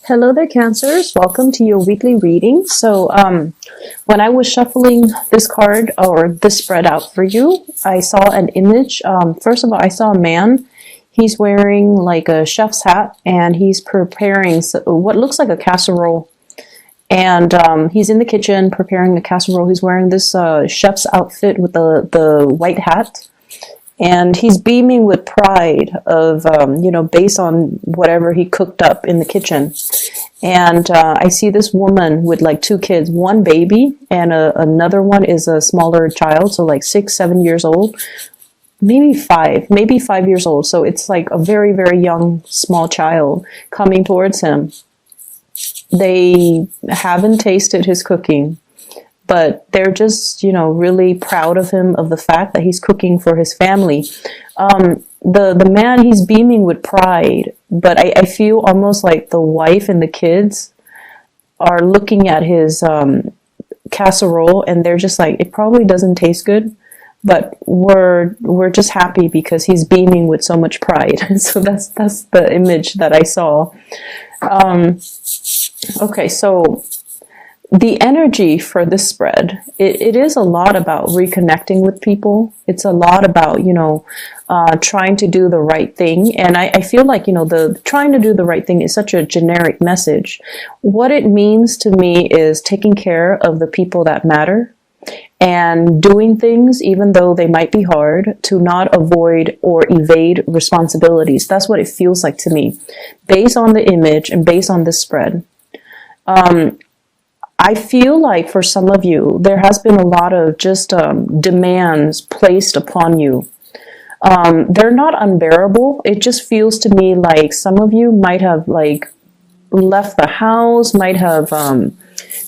Hello there, Cancers. Welcome to your weekly reading. When I was shuffling this card or this spread out for you, I saw an image. First of all, I saw a man. He's wearing like a chef's hat and he's preparing what looks like a casserole. And he's in the kitchen preparing a casserole. He's wearing this chef's outfit with the white hat. And he's beaming with pride of, based on whatever he cooked up in the kitchen. And I see this woman with like two kids, one baby, and another one is a smaller child, so like 6, 7 years old, maybe 5 years old. So it's like a very, very young, small child coming towards him. They haven't tasted his cooking, but they're just, really proud of him, of the fact that he's cooking for his family. The man, he's beaming with pride, but I feel almost like the wife and the kids are looking at his casserole and they're just like, it probably doesn't taste good, but we're just happy because he's beaming with so much pride. So that's the image that I saw. Okay, so the energy for this spread, it is a lot about reconnecting with people. It's a lot about, trying to do the right thing. And I feel like, the trying to do the right thing is such a generic message. What it means to me is taking care of the people that matter and doing things, even though they might be hard, to not avoid or evade responsibilities. That's what it feels like to me, based on the image and based on this spread. I feel like for some of you, there has been a lot of just demands placed upon you. They're not unbearable. It just feels to me like some of you might have like left the house, might have, gone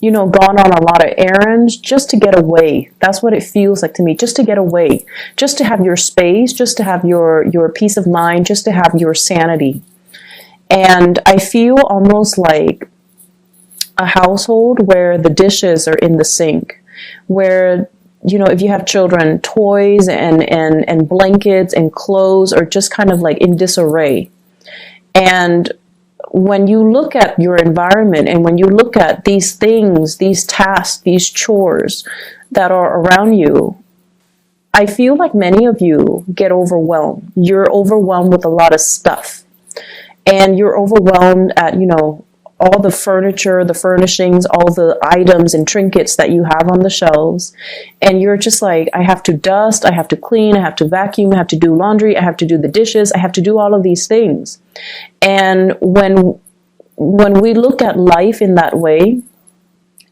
on a lot of errands just to get away. That's what it feels like to me, just to get away, just to have your space, just to have your peace of mind, just to have your sanity. And I feel almost like a household where the dishes are in the sink, where, if you have children, toys and blankets and clothes are just kind of like in disarray. And when you look at your environment and when you look at these things, these tasks, these chores that are around you, I feel like many of you get overwhelmed. You're overwhelmed with a lot of stuff. And you're overwhelmed at, all the furniture, the furnishings, all the items and trinkets that you have on the shelves. And you're just like, I have to dust, I have to clean, I have to vacuum, I have to do laundry, I have to do the dishes, I have to do all of these things. And when we look at life in that way,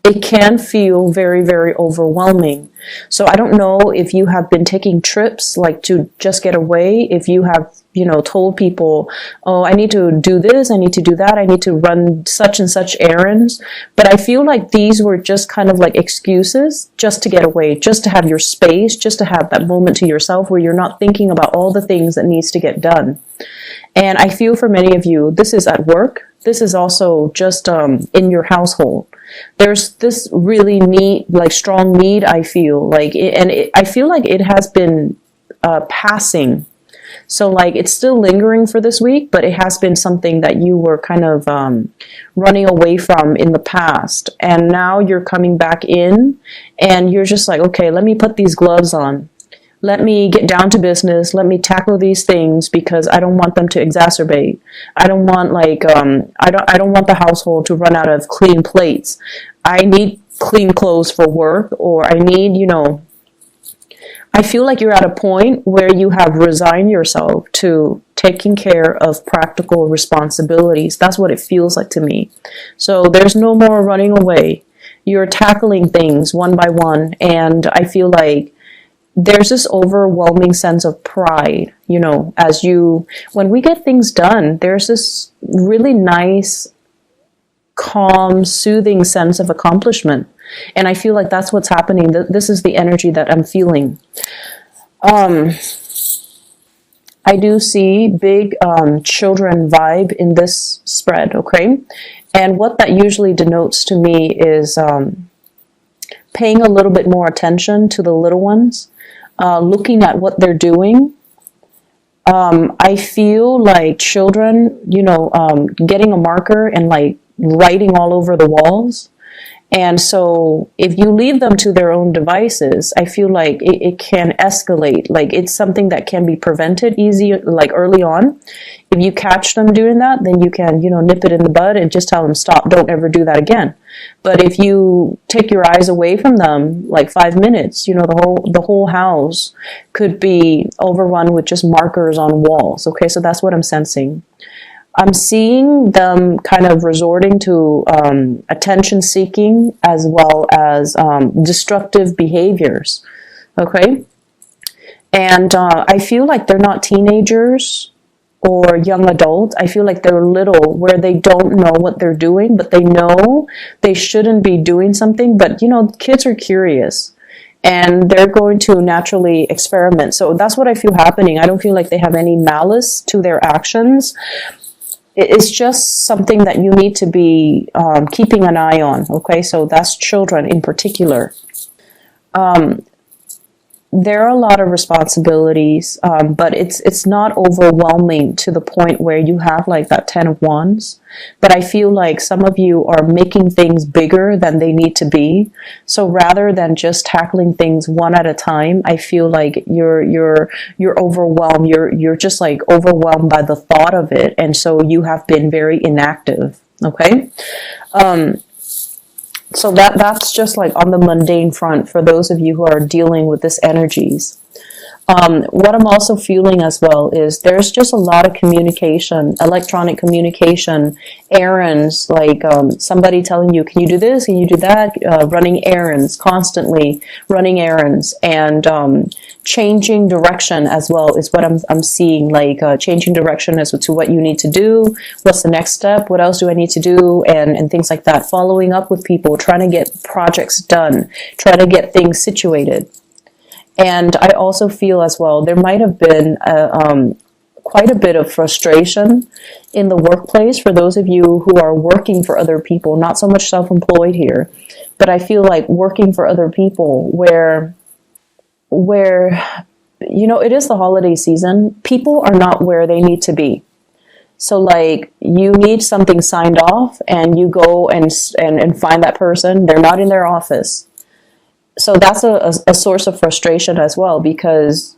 it can feel very, very overwhelming. So I don't know if you have been taking trips like to just get away, if you have, told people, oh, I need to do this, I need to do that, I need to run such and such errands. But I feel like these were just kind of like excuses just to get away, just to have your space, just to have that moment to yourself where you're not thinking about all the things that needs to get done. And I feel for many of you, this is at work. This is also just in your household. There's this really strong need, I feel like, I feel like it has been passing. So like it's still lingering for this week, but it has been something that you were kind of running away from in the past. And now you're coming back in and you're just like, okay, let me put these gloves on. Let me get down to business. Let me tackle these things because I don't want them to exacerbate. I don't want I don't want the household to run out of clean plates. I need clean clothes for work, or I need, I feel like you're at a point where you have resigned yourself to taking care of practical responsibilities. That's what it feels like to me. So there's no more running away. You're tackling things one by one, and I feel like there's this overwhelming sense of pride, when we get things done, there's this really nice, calm, soothing sense of accomplishment. And I feel like that's what's happening. This is the energy that I'm feeling. I do see big children vibe in this spread, okay? And what that usually denotes to me is paying a little bit more attention to the little ones. Looking at what they're doing, I feel like children, getting a marker and like writing all over the walls. And so if you leave them to their own devices, I feel like it can escalate. Like it's something that can be prevented easy, like early on. If you catch them doing that, then you can, nip it in the bud and just tell them, stop, don't ever do that again. But if you take your eyes away from them, like 5 minutes, the whole house could be overrun with just markers on walls. Okay, so that's what I'm sensing. I'm seeing them kind of resorting to attention seeking as well as destructive behaviors. Okay? And I feel like they're not teenagers or young adults. I feel like they're little, where they don't know what they're doing, but they know they shouldn't be doing something. But, kids are curious and they're going to naturally experiment. So that's what I feel happening. I don't feel like they have any malice to their actions. It's just something that you need to be keeping an eye on, okay? So that's children in particular. There are a lot of responsibilities, but it's not overwhelming to the point where you have like that 10 of Wands. But I feel like some of you are making things bigger than they need to be. So rather than just tackling things one at a time, I feel like you're overwhelmed. You're just like overwhelmed by the thought of it, and so you have been very inactive. Okay. So that's just like on the mundane front for those of you who are dealing with this energies. What I'm also feeling as well is there's just a lot of communication, electronic communication, errands, like somebody telling you, can you do this, can you do that, running errands, constantly running errands, and changing direction as well is what I'm seeing, like changing direction as to what you need to do, what's the next step, what else do I need to do, and things like that. Following up with people, trying to get projects done, trying to get things situated. And I also feel as well, there might have been quite a bit of frustration in the workplace for those of you who are working for other people, not so much self-employed here, but I feel like working for other people where it is the holiday season, people are not where they need to be. So like you need something signed off and you go and find that person, they're not in their office. So that's a source of frustration as well, because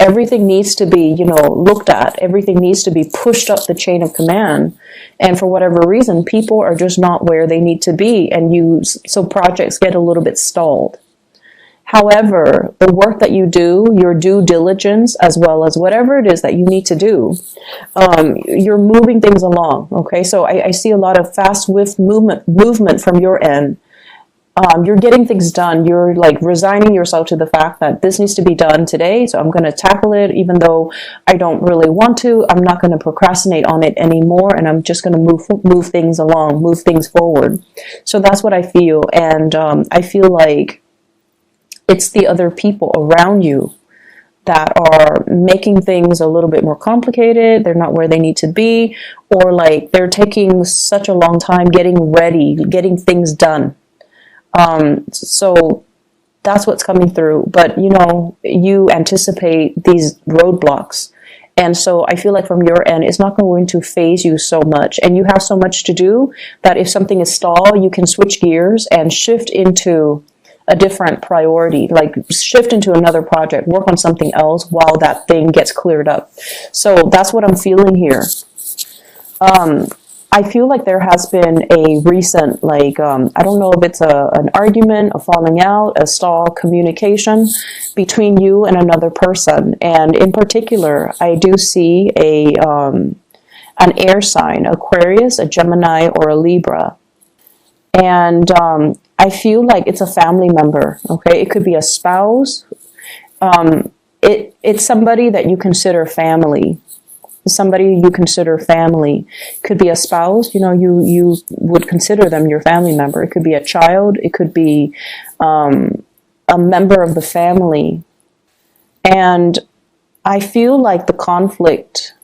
everything needs to be, looked at. Everything needs to be pushed up the chain of command. And for whatever reason, people are just not where they need to be. So projects get a little bit stalled. However, the work that you do, your due diligence, as well as whatever it is that you need to do, you're moving things along. Okay. So I see a lot of fast, swift movement from your end. You're getting things done. You're like resigning yourself to the fact that this needs to be done today. So I'm going to tackle it, even though I don't really want to. I'm not going to procrastinate on it anymore. And I'm just going to move things along, move things forward. So that's what I feel. And I feel like it's the other people around you that are making things a little bit more complicated. They're not where they need to be, or like they're taking such a long time getting ready, getting things done. So that's what's coming through. But, you anticipate these roadblocks. And so I feel like from your end, it's not going to phase you so much. And you have so much to do that if something is stalled, you can switch gears and shift into a different priority, like shift into another project, work on something else while that thing gets cleared up. So that's what I'm feeling here. I feel like there has been a recent, I don't know if it's an argument, a falling out, a stall communication between you and another person. And in particular, I do see an air sign, Aquarius, a Gemini, or a Libra. And I feel like it's a family member, okay? It could be a spouse. It's somebody that you consider family. Somebody you consider family. Could be a spouse, you would consider them your family member. It could be a child. It could be a member of the family. And I feel like the conflict,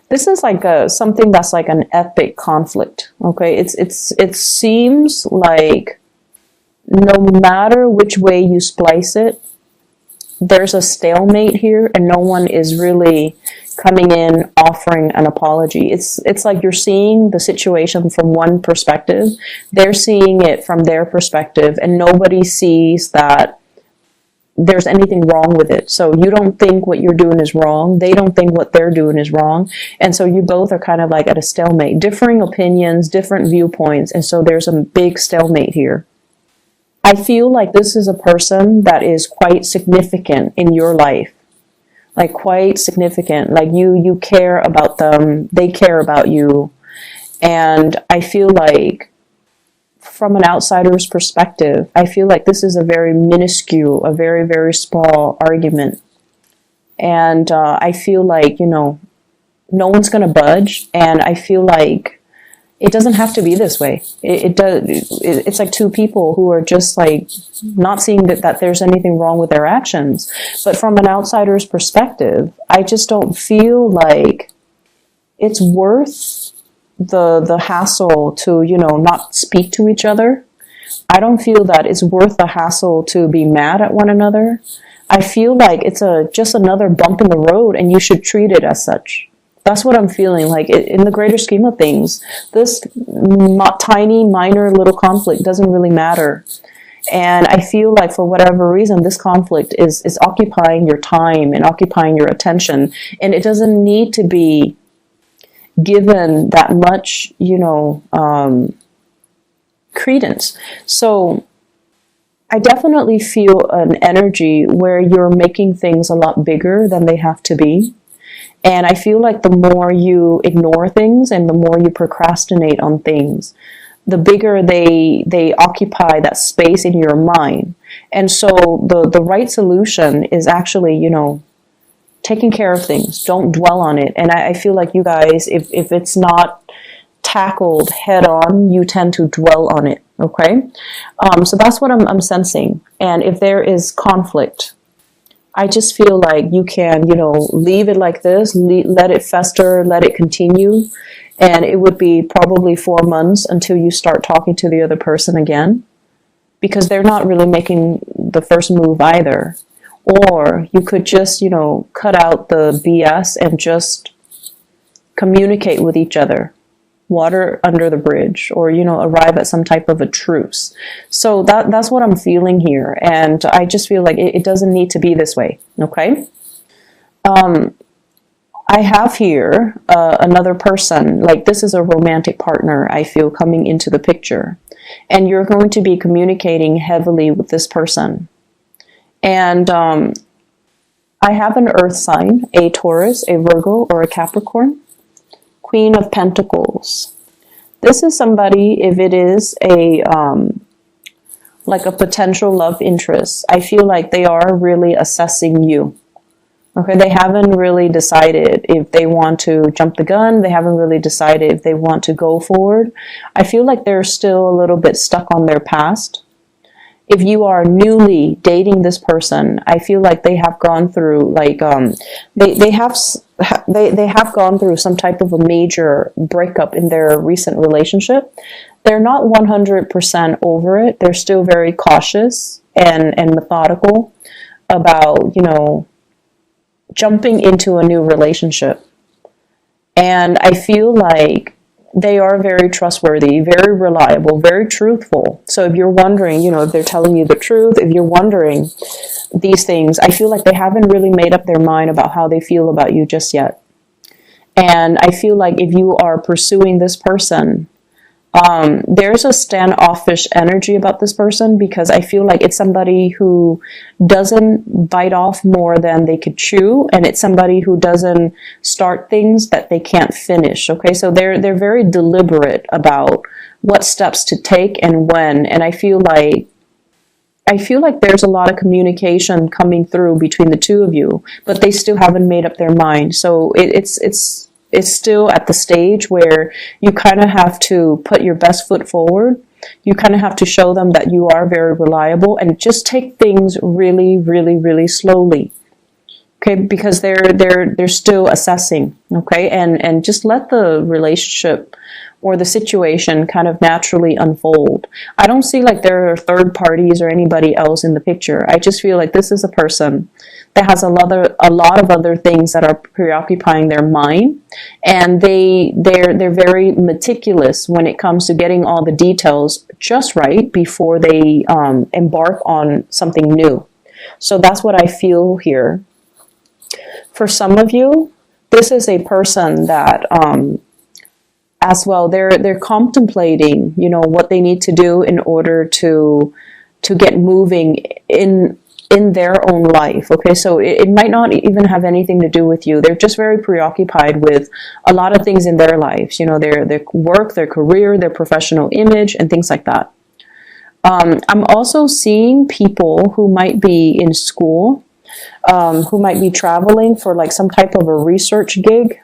this is like something that's like an epic conflict, okay? It seems like no matter which way you splice it, there's a stalemate here, and no one is really coming in offering an apology. It's like you're seeing the situation from one perspective, they're seeing it from their perspective, and nobody sees that there's anything wrong with it. So you don't think what you're doing is wrong, they don't think what they're doing is wrong, and so you both are kind of like at a stalemate, differing opinions, different viewpoints, and so there's a big stalemate here. I feel like this is a person that is quite significant in your life. Like quite significant. Like you care about them, they care about you. And I feel like from an outsider's perspective, I feel like this is a very minuscule, a very, very small argument. And I feel like, no one's going to budge. And I feel like it doesn't have to be this way. It's like two people who are just like not seeing that there's anything wrong with their actions. But from an outsider's perspective, I just don't feel like it's worth the hassle to, not speak to each other. I don't feel that it's worth the hassle to be mad at one another. I feel like it's just another bump in the road, and you should treat it as such. That's what I'm feeling like. In the greater scheme of things, this tiny, minor little conflict doesn't really matter. And I feel like for whatever reason, this conflict is occupying your time and occupying your attention. And it doesn't need to be given that much, credence. So I definitely feel an energy where you're making things a lot bigger than they have to be. And I feel like the more you ignore things and the more you procrastinate on things, the bigger they occupy that space in your mind. And so the right solution is actually, taking care of things. Don't dwell on it. And I feel like you guys, if it's not tackled head on, you tend to dwell on it. Okay? So that's what I'm sensing. And if there is conflict, I just feel like you can, leave it like this, let it fester, let it continue. And it would be probably 4 months until you start talking to the other person again, because they're not really making the first move either. Or you could just, cut out the BS and just communicate with each other. Water under the bridge, or arrive at some type of a truce. So that's what I'm feeling here, and I just feel like it doesn't need to be this way. Okay. I have here another person, like this is a romantic partner, I feel, coming into the picture, and you're going to be communicating heavily with this person. And I have an earth sign, a Taurus, a Virgo, or a Capricorn. Queen of Pentacles. This is somebody, if it is like a potential love interest, I feel like they are really assessing you. Okay, they haven't really decided if they want to jump the gun. They haven't really decided if they want to go forward. I feel like they're still a little bit stuck on their past. If you are newly dating this person, I feel like they have gone through they have gone through some type of a major breakup in their recent relationship. They're not 100% over it. They're still very cautious and methodical about, jumping into a new relationship. And I feel like they are very trustworthy, very reliable, very truthful. So if you're wondering, if they're telling you the truth, if you're wondering these things, I feel like they haven't really made up their mind about how they feel about you just yet. And I feel like if you are pursuing this person, there's a standoffish energy about this person, because I feel like it's somebody who doesn't bite off more than they could chew, and it's somebody who doesn't start things that they can't finish. Okay, so they're very deliberate about what steps to take and when, and I feel like there's a lot of communication coming through between the two of you, but they still haven't made up their mind. So it's still at the stage where you kind of have to put your best foot forward. You kind of have to show them that you are very reliable, and just take things really, really, really slowly. Okay, because they're still assessing. Okay, and just let the relationship or the situation kind of naturally unfold. I don't see like there are third parties or anybody else in the picture. I just feel like this is a person that has a lot of other things that are preoccupying their mind, and they're very meticulous when it comes to getting all the details just right before they embark on something new. So that's what I feel here. For some of you, this is a person that as well, they're contemplating, what they need to do in order to get moving in their own life. Okay, so it might not even have anything to do with you. They're just very preoccupied with a lot of things in their lives, their work, their career, their professional image, and things like that. I'm also seeing people who might be in school, who might be traveling for like some type of a research gig.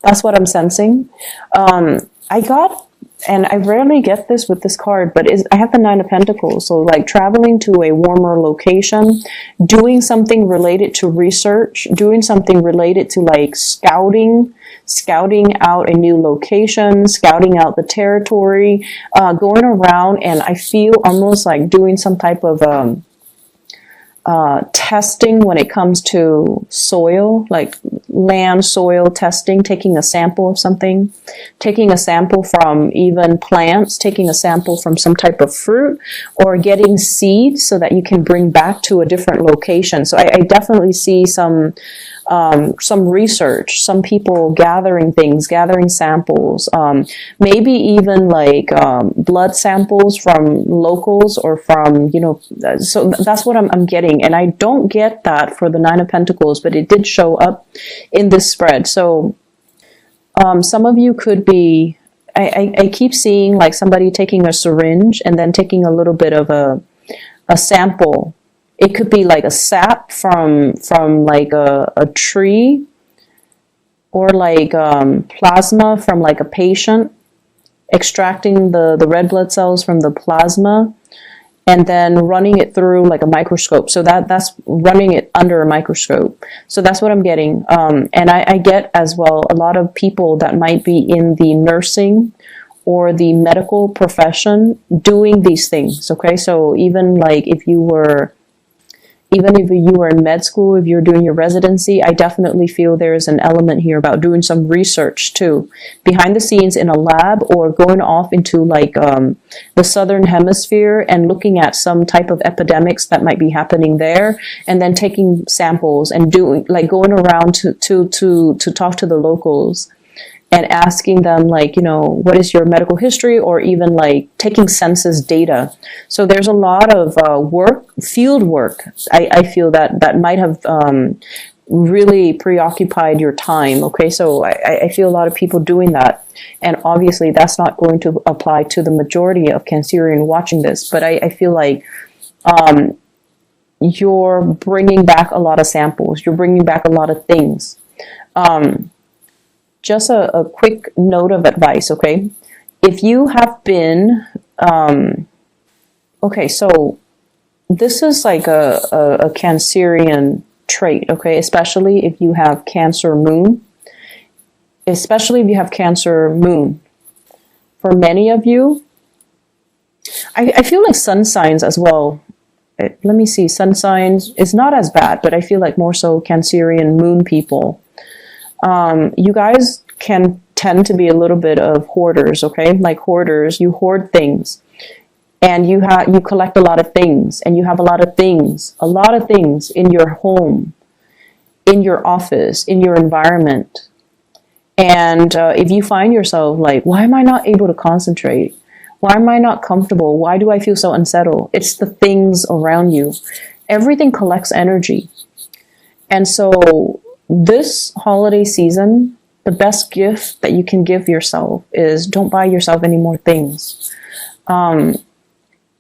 That's what I'm sensing. I got, and I rarely get this with this card, but I have the Nine of Pentacles. So like traveling to a warmer location, doing something related to research, doing something related to like scouting out a new location, scouting out the territory, going around, and I feel almost like doing some type of testing when it comes to soil, like land soil testing, taking a sample of something, taking a sample from even plants, taking a sample from some type of fruit, or getting seeds so that you can bring back to a different location. So I definitely see some research, some people gathering things, gathering samples, maybe even like blood samples from locals or from, so that's what I'm getting. And I don't get that for the Nine of Pentacles, but it did show up in this spread. So some of you could be, I keep seeing like somebody taking a syringe and then taking a little bit of a sample. It could be like a sap from like a tree, or like plasma from like a patient, extracting the red blood cells from the plasma and then running it through like a microscope. So that's running it under a microscope. So that's what I'm getting. And I get as well a lot of people that might be in the nursing or the medical profession doing these things. Okay, so even if you were in med school, if you're doing your residency, I definitely feel there's an element here about doing some research too, behind the scenes in a lab, or going off into like the southern hemisphere and looking at some type of epidemics that might be happening there, and then taking samples and going around to talk to the locals and asking them what is your medical history, or even like taking census data. So there's a lot of field work, I feel that might have really preoccupied your time. Okay, so I feel a lot of people doing that. And obviously that's not going to apply to the majority of Cancerian watching this, but I feel like you're bringing back a lot of samples. You're bringing back a lot of things. Just a quick note of advice, okay? If you have been, okay, so this is like a Cancerian trait, okay? Especially if you have Cancer moon. Especially if you have Cancer moon. For many of you, I feel like sun signs as well. Let me see, sun signs is not as bad, but I feel like more so Cancerian moon people. You guys can tend to be a little bit of hoarders, okay? Like hoarders, you hoard things, and you collect a lot of things, and you have a lot of things in your home, in your office, in your environment. And if you find yourself like, why am I not able to concentrate? Why am I not comfortable? Why do I feel so unsettled? It's the things around you. Everything collects energy. And so this holiday season, the best gift that you can give yourself is don't buy yourself any more things.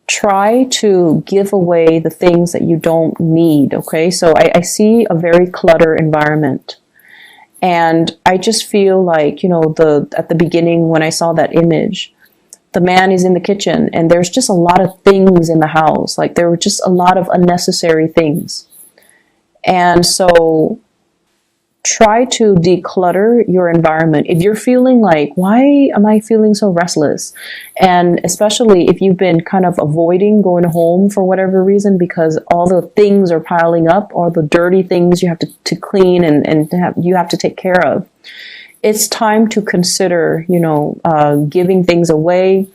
Try to give away the things that you don't need, okay? So I see a very cluttered environment. And I just feel like, at the beginning when I saw that image, the man is in the kitchen and there's just a lot of things in the house. Like there were just a lot of unnecessary things. And so try to declutter your environment. If you're feeling like, why am I feeling so restless? And especially if you've been kind of avoiding going home for whatever reason, because all the things are piling up, all the dirty things you have to clean and you have to take care of. It's time to consider, giving things away.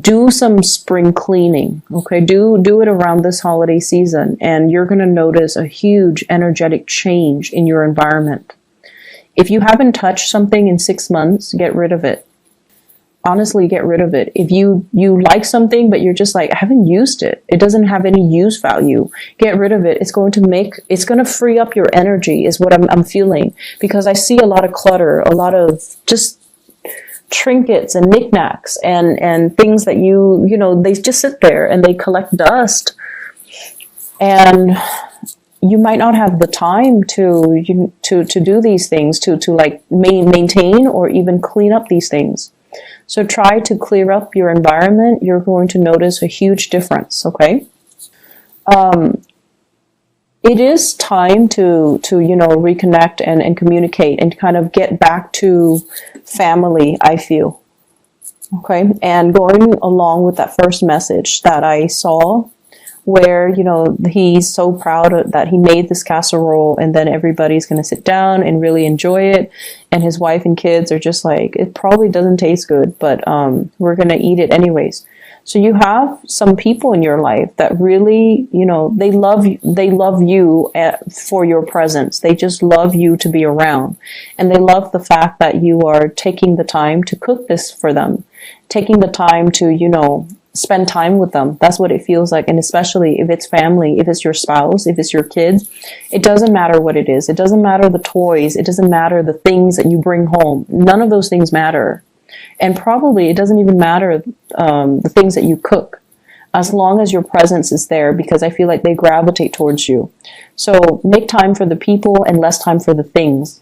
Do some spring cleaning, okay? Do it around this holiday season, and you're going to notice a huge energetic change in your environment. If you haven't touched something in 6 months, get rid of it. Honestly, get rid of it. If you like something, but you're just like, I haven't used it, it doesn't have any use value, get rid of it. It's going to free up your energy, is what I'm feeling, because I see a lot of clutter, a lot of just trinkets and knickknacks and things that they just sit there and they collect dust, and you might not have the time to do these things, to like maintain or even clean up these things. So try to clear up your environment. You're going to notice a huge difference, okay? It is time to reconnect and communicate and kind of get back to family, I feel. Okay? And going along with that first message that I saw, where, he's so proud that he made this casserole, and then everybody's going to sit down and really enjoy it. And his wife and kids are just like, it probably doesn't taste good, but we're going to eat it anyways. So you have some people in your life that really, they love you for your presence. They just love you to be around. And they love the fact that you are taking the time to cook this for them, taking the time to, spend time with them. That's what it feels like. And especially if it's family, if it's your spouse, if it's your kids, it doesn't matter what it is. It doesn't matter the toys. It doesn't matter the things that you bring home. None of those things matter. And probably it doesn't even matter the things that you cook, as long as your presence is there, because I feel like they gravitate towards you. So make time for the people and less time for the things.